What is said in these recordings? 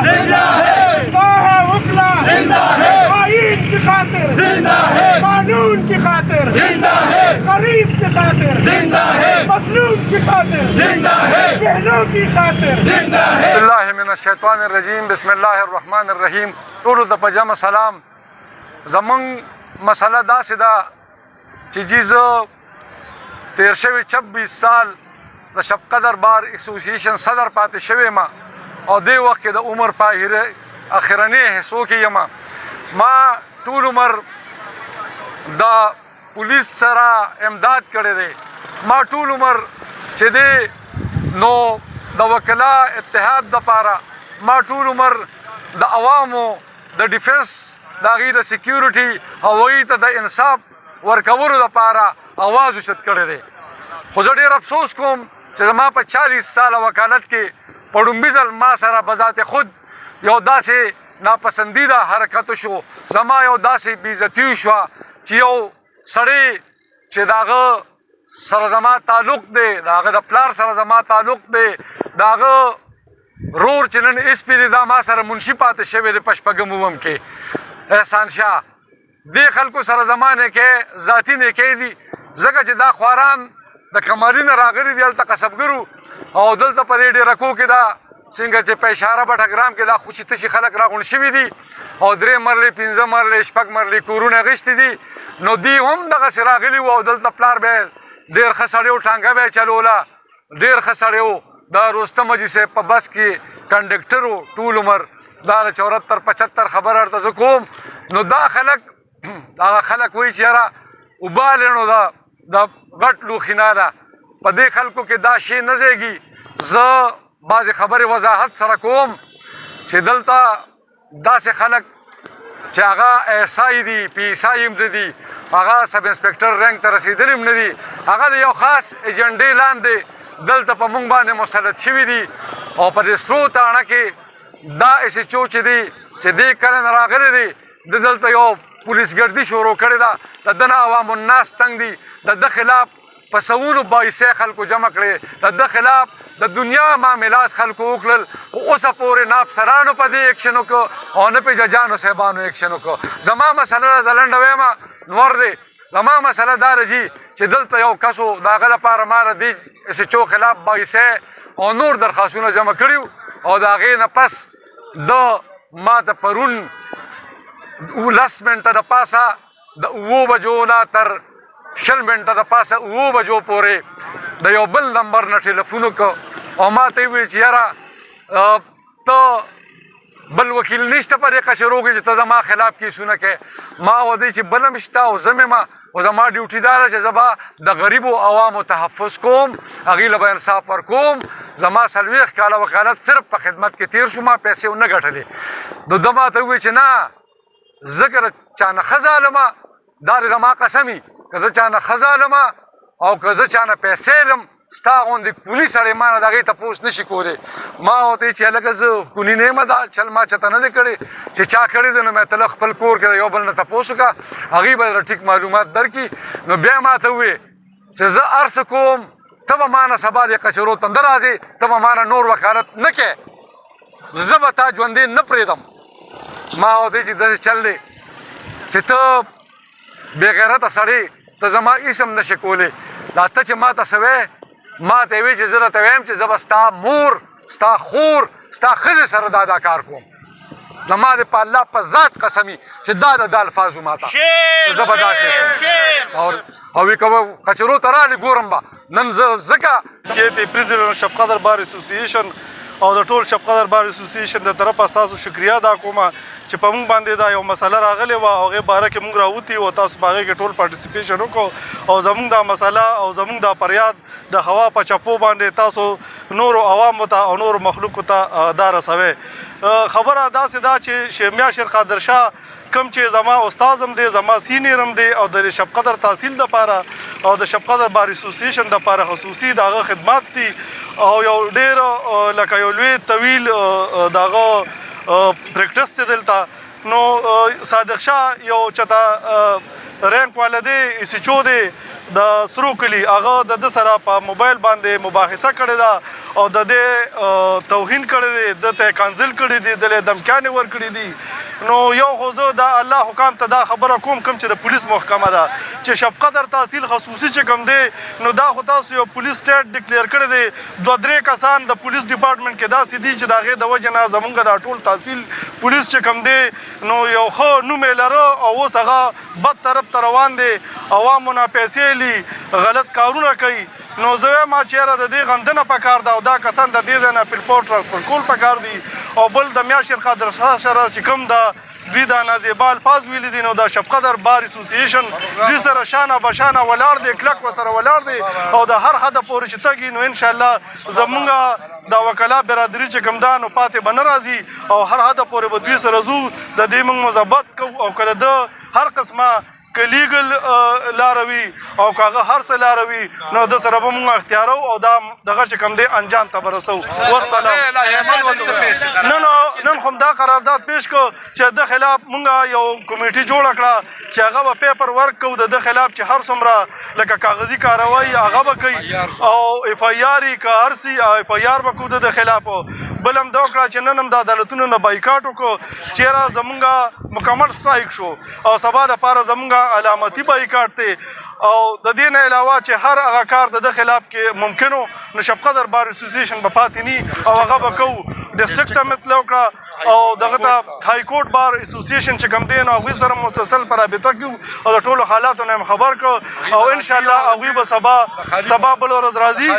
जिंदा है उकला जिंदा है आईन की खातिर जिंदा है कानून की खातिर जिंदा है गरीब की खातिर जिंदा है मजलूम की खातिर जिंदा है बहनों की खातिर जिंदा है बिस्मिल्लाहिर्रहमानिर्रहीम बिस्मिल्लाहिर्रहमानिर्रहीम टोलू ته په جمع سلام زمونږ مسله داسې ده چې جی زه تیر شوي 26 سال د شب قدر بار اسوسییشن صدر پاتې شوی یم او دې وخت کې د عمر په اخرنۍ حصو کې یم ما ټول عمر د پولیس سره امداد کړی دی ما ټول عمر چې دی نو د وکلا اتحاد دپاره ما ټول عمر د عوامو د ډیفنس د هغې د سیکیورټي هغوی ته د انصاف ورکولو دپاره اواز اوچت کړی دی خو زه ډېر افسوس کوم چې زما په 40 ساله وکالت کې په ډومبي ځل ما سره بذات خود یو داسې ناپسندیده حرکت شو زما یو داسې بېعزتي وشوه چې یو سړی چې د هغه سره زما تعلق دی د هغه د پلار سره زما تعلق دی د هغه رور چې نن اسپي دی دا ما سره منشي پاتې شوی دی په شپږم اووم کې احسان شاه دې خلکو سره زما نیکۍ ذاتي نیکۍ دي ځکه چې دا خواران د کمالي نه راغلي دي هلته کسبګرو او دلته په دې ډېرکو کې دا څنګه چې په اشاره بټګرام کې دا خوشي تشي خلک راغونډ شوي دي او 3 مرلې 15 مرلې 6 مرلې کورونه اخیستي دي نو دوی هم دغسې راغلي وو او دلته پلار به ډېر ښه سړی و ټانګه به یې چلوله ډېر ښه سړی و د رستم حاجي صاحب په بس کې کنډکټر و ټول عمر دا د 74 75 خبره ورته زه کوم نو دا خلک هغه خلک وایي چې یاره اوبالې نو د غټ لوښي نه ده په دې خلکو کې دا شی نه ځایږي زه بعضې خبرې وضاحت سره کوم چې دلته داسې خلک چې هغه ایسای دي پی ایسای هم نه دي هغه سب انسپکټر رینک ته رسېدلي هم نه دي هغه د یو خاص ایجنډې لاندې دلته په موږ باندې مسلط شوي دي او په دې سرو تاڼه کې دا ایس ایچ او چې دی چې دې کله نه راغلی دی د دلته یو پولیسګردي شروع کړې ده د ده نه عوام الناس تنګ دي د ده خلاف په سوونو بایسې خلکو جمع کړې د ده خلاف د دنیا معاملات خلکو وکړل خو اوسه پورې نه افسرانو په دې ایکشن وکړو او نه پې ججانو صاحبانو ایکشن وکړو زما مسله د لنډه ویمه نور دی زما مسله دا راځي چې دلته یو کس و د هغه لپاره ما د دې ایس ایچ او خلاف بایسې او نور درخواستونه جمع کړي او د هغې نه پس د ما ته پرون 10 منټه د پاسه د 7 بجو نه تر 20 منټه د پاسه 7 بجو پورې د یو بل نمبر نه ټلیفون وکړ او ما ته یې وویل چې یاره ته بل وکیل نشته په دې کچرو کې چې ته زما خلاف کیسونه کوې ما ودی چې بل هم شته او زه مې او زما ډیوټي دا ده چې زه به د غریبو عوامو تحفظ کوم هغې له به انصاف ورکوم زما 40 کاله وکالت صرف په خدمت کې تېر شو ما پیسې ونه ګټلې نو ده ما ته وویل چې نه زه که چا نه ښه ظالمه دا د زما قسمي که زه چا نه ښه ظالمه او که زه چا نه پیسې لم ستا غوندې کوني سړی ما نه د هغې تپوس نشي کولی ما ورته ویل چې هلکه زه کوني نه یم دا چل ما چاته نه دی کړی چې چا کړی دی نو مې ته خپل کور کې د یو بل نه تپوس وکړه هغوی به درته ټیک معلومات درکړي نو بیا ما ته وویې چې زه هر څه کوم ته به ما نه سبا دې کچرو ته نه راځې ته به ما نه نور وکالت نه کوې زه به تا ژوندی نه پرېږدم ما ورته ویل چې داسې چل دی چې ته بېغیرته سړی ته زما هېڅ هم نشې کولی دا ته چې ما ته څه وایې ما ته یې وایي چې زه راته وایم چې زه به ستا مور ستا خور ستا ښځې سره دا کار کوم زما د په الله په ذات قسمي چې دا الفاظ ما ته زه به داسې کوم او وی که کچرو ته رالې ګورم به نن زه ځکه سیادت پریزیډنټ شب قدر بار اسوسییشن او د ټول شب قدر بار اسوسییشن د طرفه ستاسو شکریه ادا کوم چې په موږ باندې دا یو مسله راغلې وه او هغې باره کې موږ راوتي او تاسو په هغې کې ټول پارټیسپیشن وکړو او زموږ دا مسله او زموږ دا فریاد د هوا په چپو باندې تاسو نورو عوامو ته او نورو مخلوقو ته دا رسوئ خبره داسې ده چې شیمیا شیر قادر شاه کوم چې زما استاد هم دی زما سینیر هم دی او د شب قدر تحصیل دپاره او د شب قدر بار اسوسییشن دپاره خصوصي د هغه خدمات دي او یو ډېر لکه یو لوی طویل د هغه پریکټس دی دلته نو صادق شاه یو چېرته رینک والا دی ایس ایچ او دی د سرو کلی هغه د سره په موبایل باندې مباحثه کړې ده او د دې توهین کړی دی د ته کانسل کړی دی د دمکانې ورکړي دي نو یو خو زه د الله حکام ته دا خبره کوم چې د پولیس محکمه ده چې شب قدر تحصیل خصوصي چې کوم دی نو دا خو تاسو یو پولیس سټیټ ډیکلیئر کړی دی 2-3 کسان د پولیس ډپارټمنټ کې داسې دي چې د هغې د وجې نه زمونږ دا ټول تحصیل پولیس چې کوم دی نو یو ښه نوم یې لره او اوس هغه بد طرف ته روان دی عوامو نه پیسې لي غلط کارونه کوي نو زه وایم چېرې د دې غندنه پکار ده او دا کسان د دې ځای نه پیلپور ټرانسپورټ کول پکار دي او بل د میاشر قادر شاه سره چې کوم ده دوی دا نازیبا الفاظ ویلي دي نو د شب قدر بار اسوسییشن دوی سره شانه بشانه ولاړ دی کلک ورسره ولاړ دی او د هر حده پورې چې تګي نو انشاءالله زمونږ د وکلا برادري چې کوم ده نو پاتې به نه راځي او هر حده پورې به دوی سره ځو د دې موږ مثبت کوو او کله د هر قسمه که لیګل لاروي او که هغه هر څه لاروي نو د سره به مونږ اختیارو او دا دغه چې کوم دی انجام ته به رسو والسلام نن خو دا قرارداد پیش کو چې د خلاف مونږ یو کمیټي جوړه کړه چې هغه به پیپر ورک کوو د خلاف چې هر څومره لکه کاغذي کاروایي هغه به کوي او اف آی آر یې که هر څه اف آی آر به کوو د خلاف بل هم دا وکړه چې نن هم د عدالتونو نه بایکاټ وکړو چېرې زمونږ مکمل سټرایک شو او سبا دپاره زمونږ علامتي بایکاټ دی او د دې نه علاوه چې هر هغه کار د خلاف کې ممکن و نو شب قدر بار اسوسییشن به پاتې نی او هغه به کوو ډسټرکټ ته مطلب وکړه او دغه ته های کورټ بار اسوسییشن چې کوم دی نو هغوی سره مسلسل په رابطه کې او د ټولو حالاتو نه خبر کړو او انشاءالله هغوی به سبا بل ورځ راځي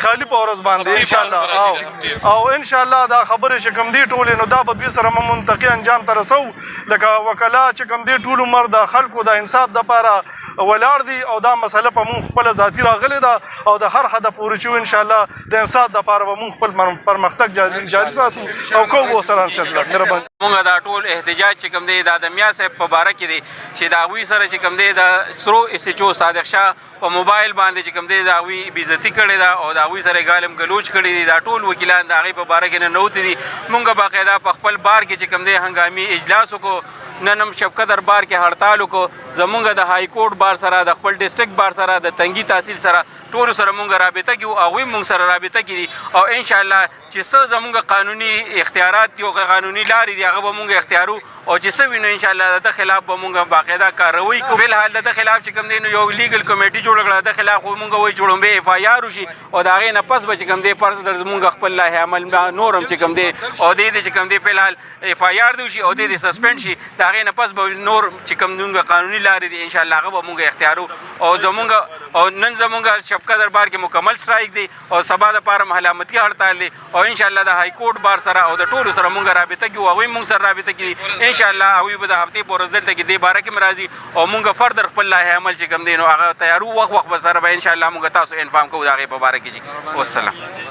خالي په ورځ باندې انشاءالله او انشاءالله دا خبرې چې کوم دی ټولې نو دا به دوی سره منطقي انجام ته رسو لکه وکلا چې کوم دی ټول عمر د خلکو د انصاف دپاره ولاړ دي او دا مسله په مونږ خپله ذاتي راغلې ده او د هر حده پورې چې انشاءالله د انصاف دپاره به مونږ خپل پرمختګ جاري ساتو او کوو ورسره انشاءالله مهرباني مونږ دا ټول احتجاج چې کوم دی دا د میا صاحب په باره کې دی چې د هغوی سره چې کوم دی د سرو اس ایچ او صادق شاه په موبایل باندې چې کوم دی د هغوی بېعزتي کړې ده او د هغوی سره یې ګالم ګلوچ کړي دي دا ټول وکیلان د هغې په باره کې ننوتي دي مونږ باقاعده په خپل بار کې چې کوم دی هنګامي اجلاس وکړو نن هم شب قدر بار کې هړتال وکړو زمونږ د های کورټ بار سره د خپل ډسټرکټ بار سره د تنګي تحصیل سره ټولو سره مونږ رابطه کړو هغوی مونږ سره رابطه کړي او انشاءالله چې څه زمونږ قانوني اختیارات دي او قانوني لارې دي هغه به مونږ اختیارو او چې څه وینو انشاءالله د خلاف به مونږ باقاعده کاروي کوو فلحال د خلاف چې کوم دی نو یو لیګل کمیټي جوړه کړه د خلاف خو مونږ وایي چې وړومبی اف آی آر وشي او د هغې نه پس به چې کوم دی فردر زمونږ خپل لایحه عمل نور هم چې کوم دی او دې چې کوم دی فلحال اف آی آر دې وشي او دې سسپینډ شي د هغې نه پس به نور چې کوم زمونږ قانوني لارې دي انشاءالله هغه به مونږ اختیارو او زمونږ او نن زمونږ شب قدر بار کې مکمل سټرایک دی او سبا دپاره علامتي هړتال دی او انشاءالله د های کورټ بار سره او د ټولو سره مونږ رابطه کړو هغوی مونږ سره رابطه کړي انشاءالله هغوی به د هفتې په ورځ دلته کې دې باره کې هم راځي او مونږ فردر خپل لایحه عمل چې کوم دی نو هغه تیارو وخت به سره به انشاءالله مونږ تاسو انفارم کوو د هغې په باره کې والسلام